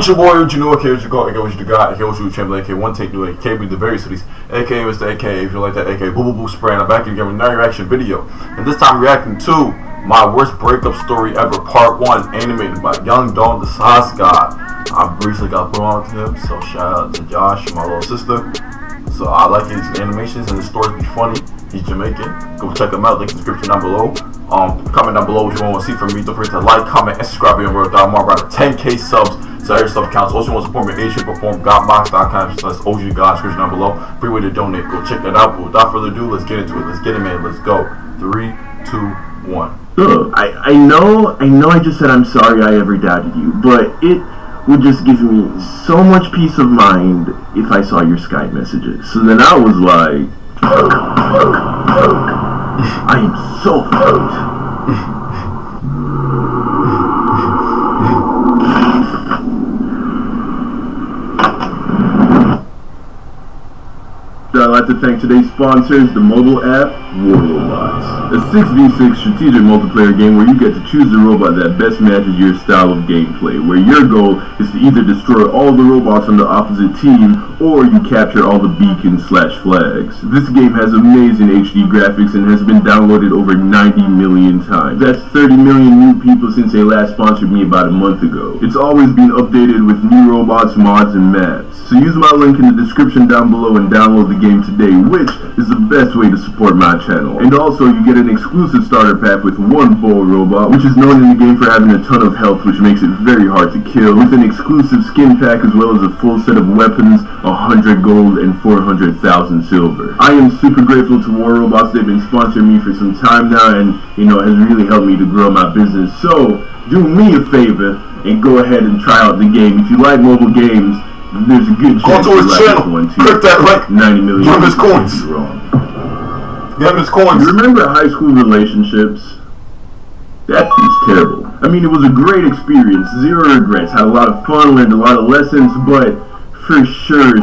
with your boy, what you know, okay, what you call, aka what you got, aka what you champion, aka one take new, aka be the very cities, aka Mr. aka if you like that, aka boo boo boo spray, and I'm back again with another reaction video. And this time reacting to my worst breakup story ever, part 1, animated by Young Dawn the Sauce God. I recently got put on to him, so shout out to Josh, my little sister. So I like his animations and his stories be funny. He's Jamaican. Go check him out. Link in the description down below. Comment down below what you want to see from me. Don't forget to like, comment, and subscribe. And we're down more about 10K subs. So every sub counts. Also, want to support me? HShipPerform.godbox.com/OGTHEGOD. Description down below. Free way to donate. Go check that out. But without further ado, let's get into it. Let's get it, man. Let's go. 3, 2, 1. I know I just said I'm sorry I ever doubted you, but it would just give me so much peace of mind if I saw your Skype messages. So then I was like, I am so fucked. I'd like to thank today's sponsors, the mobile app, War Robots. A 6v6 strategic multiplayer game where you get to choose the robot that best matches your style of gameplay, where your goal is to either destroy all the robots on the opposite team, or you capture all the beacons/flags. This game has amazing HD graphics and has been downloaded over 90 million times. That's 30 million new people since they last sponsored me about a month ago. It's always been updated with new robots, mods, and maps. So use my link in the description down below and download the game today, which is the best way to support my channel. And also you get an exclusive starter pack with one bull robot, which is known in the game for having a ton of health, which makes it very hard to kill, with an exclusive skin pack as well as a full set of weapons, 100 gold and 400,000 silver. I am super grateful to War Robots. They've been sponsoring me for some time now, and has really helped me to grow my business. So do me a favor and go ahead and try out the game. If you like mobile games, there's a good chance you like this one too. Click that link. 90 million. Give him his coins. Give him his coins. You remember high school relationships? That was terrible. I mean, it was a great experience. Zero regrets. Had a lot of fun, learned a lot of lessons, but for sure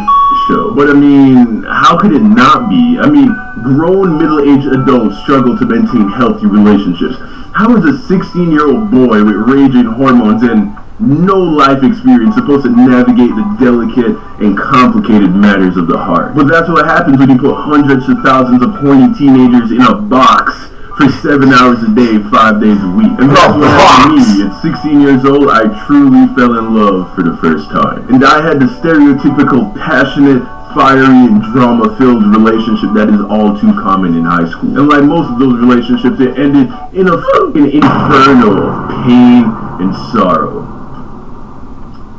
show. But I mean, how could it not be? I mean, grown middle-aged adults struggle to maintain healthy relationships. How is a 16-year-old boy with raging hormones and no life experience supposed to navigate the delicate and complicated matters of the heart? But that's what happens when you put hundreds of thousands of horny teenagers in a box for 7 hours a day, 5 days a week. And that's what happened to me. At 16 years old, I truly fell in love for the first time. And I had the stereotypical passionate, fiery, and drama-filled relationship that is all too common in high school. And like most of those relationships, it ended in a fucking inferno of pain and sorrow.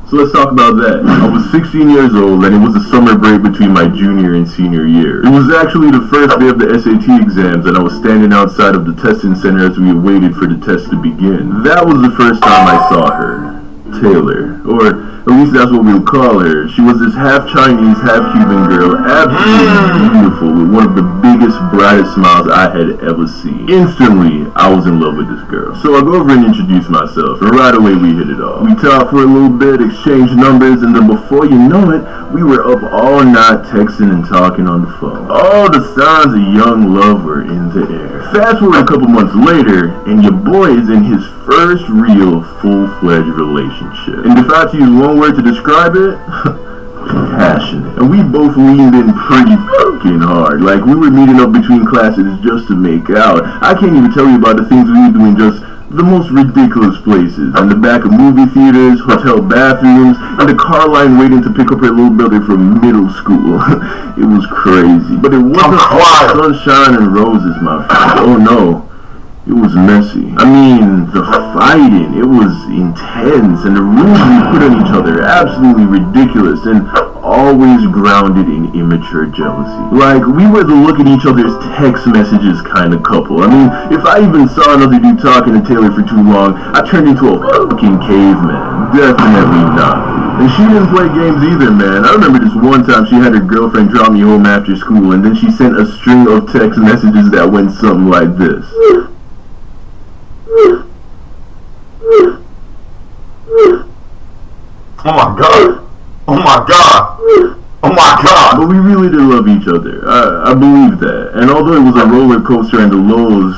So let's talk about that. I was 16 years old, and it was a summer break between my junior and senior year. It was actually the first day of the SAT exams, and I was standing outside of the testing center as we waited for the test to begin. That was the first time I saw her, Taylor, or at least that's what we would call her. She was this half Chinese, half Cuban girl, absolutely beautiful, with one of the biggest, brightest smiles I had ever seen. Instantly, I was in love with this girl. So I go over and introduce myself, and right away we hit it off. We talked for a little bit, exchanged numbers, and then before you know it, we were up all night texting and talking on the phone. All the signs of young love were in the air. Fast forward a couple months later, and your boy is in his first real, full-fledged relationship. And if I had to use one word to describe it, passionate. And we both leaned in pretty fucking hard. Like, we were meeting up between classes just to make out. I can't even tell you about the things we were doing, just the most ridiculous places. In the back of movie theaters, hotel bathrooms, and the car line waiting to pick up her little brother from middle school. It was crazy. But it wasn't all sunshine and roses, my friend. Oh no. It was messy. I mean, the fighting, it was intense, and the rules we put on each other, absolutely ridiculous, and always grounded in immature jealousy. Like, we were the look at each other's text messages kind of couple. I mean, if I even saw another dude talking to Taylor for too long, I turned into a fucking caveman. Definitely not. And she didn't play games either, man. I remember this one time she had her girlfriend drop me home after school, and then she sent a string of text messages that went something like this. Oh my god. Oh my god. Oh my god. But we really did love each other. I believe that. And although it was a roller coaster and the lows,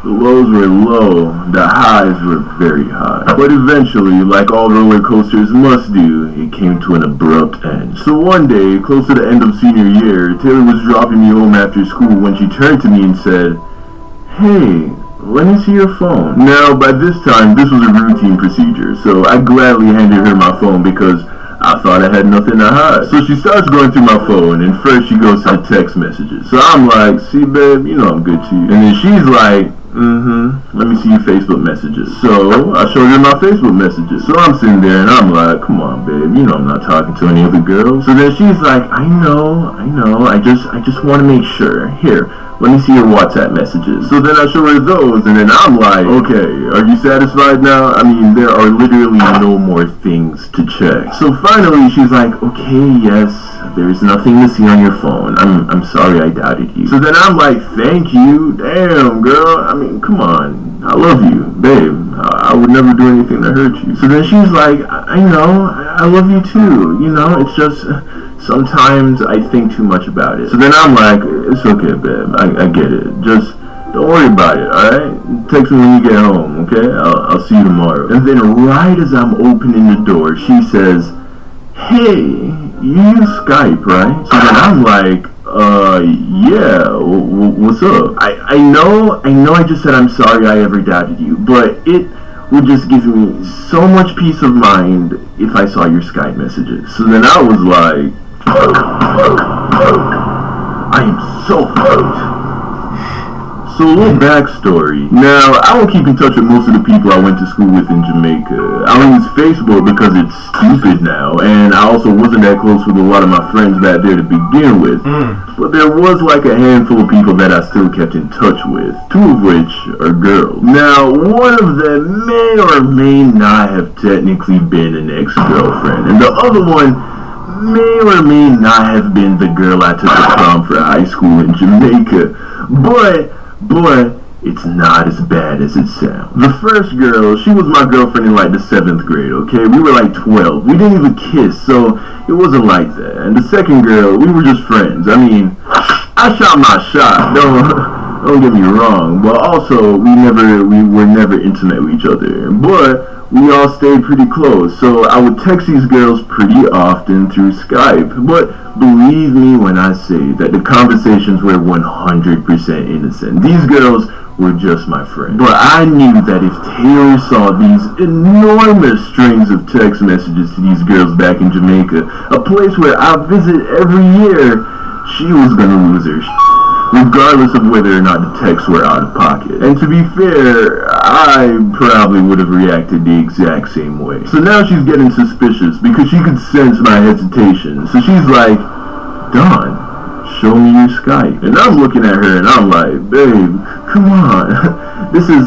The lows were low, the highs were very high. But eventually, like all roller coasters must do, it came to an abrupt end. So one day, close to the end of senior year, Taylor was dropping me home after school when she turned to me and said, "Hey, let me see your phone." Now, by this time, this was a routine procedure, so I gladly handed her my phone because I thought I had nothing to hide. So she starts going through my phone, and first she goes to the text messages. So I'm like, "See, babe, you know I'm good to you." And then she's like, "Let me see your Facebook messages." So I showed her my Facebook messages. So I'm sitting there and I'm like, "Come on, babe, you know I'm not talking to any other girls." So then she's like, I know, I just want to make sure. Here, let me see your WhatsApp messages." So then I show her those, and then I'm like, "Okay, are you satisfied now? I mean, there are literally no more things to check." So finally she's like, "Okay, yes, there's nothing to see on your phone. I'm sorry I doubted you." So then I'm like, "Thank you. Damn, girl. I mean, come on. I love you, babe. I would never do anything to hurt you." So then she's like, I know. I love you too. You know, it's just sometimes I think too much about it." So then I'm like, "It's okay, babe. I get it. Just don't worry about it, alright? Text me when you get home, okay? I'll see you tomorrow." And then right as I'm opening the door, she says, "Hey, you use Skype, right?" So then I'm like, yeah, what's up? I know I just said I'm sorry I ever doubted you, but it would just give me so much peace of mind if I saw your Skype messages." So then I was like, I am so fucked. So a little backstory. Now, I don't keep in touch with most of the people I went to school with in Jamaica. I don't use Facebook because it's stupid now, and I also wasn't that close with a lot of my friends back there to begin with. But there was like a handful of people that I still kept in touch with, two of which are girls. Now, one of them may or may not have technically been an ex-girlfriend, and the other one may or may not have been the girl I took to prom for high school in Jamaica. But it's not as bad as it sounds. The first girl, she was my girlfriend in like the 7th grade, okay? We were like 12. We didn't even kiss, so it wasn't like that. And the second girl, we were just friends. I mean, I shot my shot. Don't get me wrong. But also, we were never intimate with each other. But we all stayed pretty close, so I would text these girls pretty often through Skype. But believe me when I say that the conversations were 100% innocent. These girls were just my friends. But I knew that if Taylor saw these enormous strings of text messages to these girls back in Jamaica, a place where I visit every year, she was gonna lose her regardless of whether or not the texts were out of pocket. And to be fair, I probably would have reacted the exact same way. So now she's getting suspicious because she could sense my hesitation. So she's like, "Don, show me your Skype." And I'm looking at her and I'm like, "Babe, come on. This is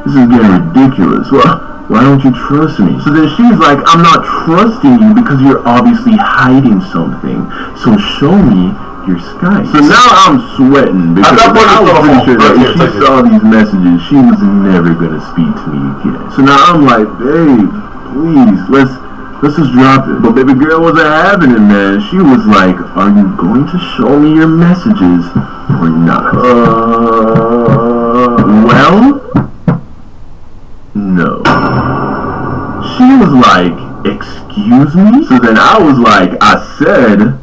getting ridiculous. Well, why don't you trust me?" So then she's like, "I'm not trusting you because you're obviously hiding something. So show me your Skype." So now I'm sweating because I was pretty sure that if she saw these messages, she was never gonna speak to me again. So now I'm like, "Babe, please, let's just drop it." But baby girl wasn't having it, man. She was like, "Are you going to show me your messages or not?" Well, no. She was like, "Excuse me?" So then I was like, I said,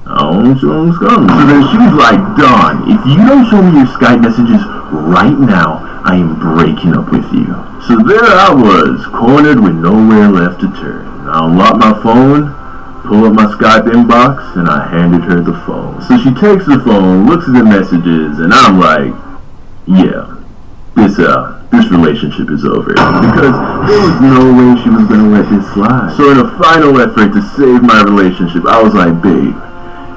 "I don't show them Skype." So then she was like, "Don, if you don't show me your Skype messages right now, I am breaking up with you." So there I was, cornered with nowhere left to turn. I unlocked my phone, pull up my Skype inbox, and I handed her the phone. So she takes the phone, looks at the messages, and I'm like, yeah, this relationship is over. Because there was no way she was going to let this slide. So in a final effort to save my relationship, I was like, "Babe,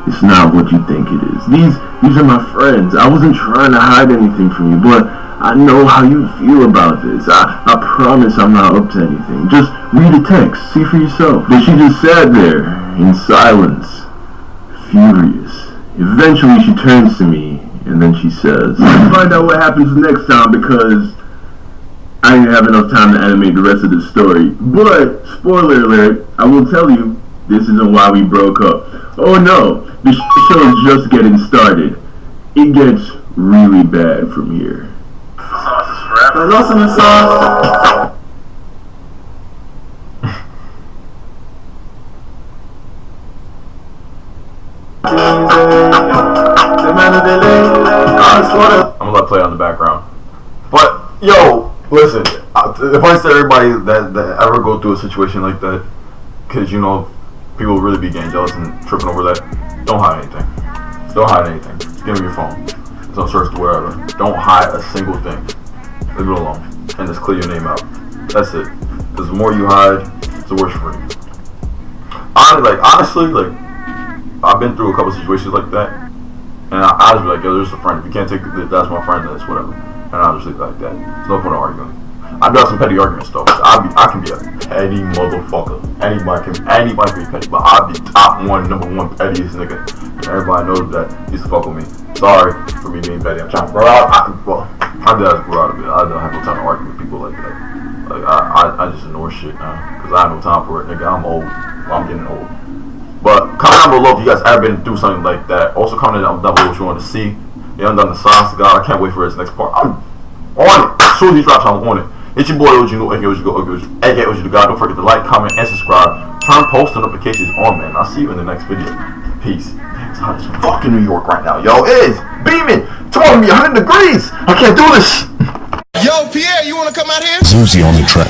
it's not what you think it is. These are my friends. I wasn't trying to hide anything from you, but I know how you feel about this. I promise I'm not up to anything. Just read the text, see for yourself." But she just sat there in silence, furious. Eventually she turns to me and then she says, "Let's find out what happens next time because I didn't have enough time to animate the rest of the story. But, spoiler alert, I will tell you, this isn't why we broke up. Oh no, the show is just getting started. It gets really bad from here." lost in the sauce. I'm gonna let it play on the background. But yo, listen. If I say everybody that ever go through a situation like that, because you know people really be getting jealous and tripping over that, don't hide anything. Don't hide anything. Just give me your phone. It's on search to wherever. Don't hide a single thing. Leave it alone and just clear your name out. That's it. Because the more you hide, it's the worse for you. Honestly, I've been through a couple situations like that, and I was like, yo, there's a friend. If you can't take it, that's my friend. That's whatever. And I'll just leave it like that. There's no point in arguing. I've done some petty arguments though. I can be a petty motherfucker. Anybody can be petty, but I'll be number one pettiest nigga. And everybody knows that used to fuck with me. Sorry for me being petty. I'm trying to grow out. I did grow out a bit. I don't have no time to argue with people like that. Like I just ignore shit now because I have no time for it, nigga. I'm old. I'm getting old. But comment down below if you guys ever been through something like that. Also comment down below what you want to see. You haven't done the Silence to God. I can't wait for his next part. I'm on it. As soon as he drops, I'm on it. It's your boy OGTHEGOD, aka OGTHEGOD. Don't forget to like, comment, and subscribe. Turn post notifications on, man. I'll see you in the next video. Peace. It's hot as fucking New York right now, yo. It is beaming. Tomorrow gonna be 100 degrees. I can't do this. Yo, Pierre, you wanna come out here? Zuzi on the track.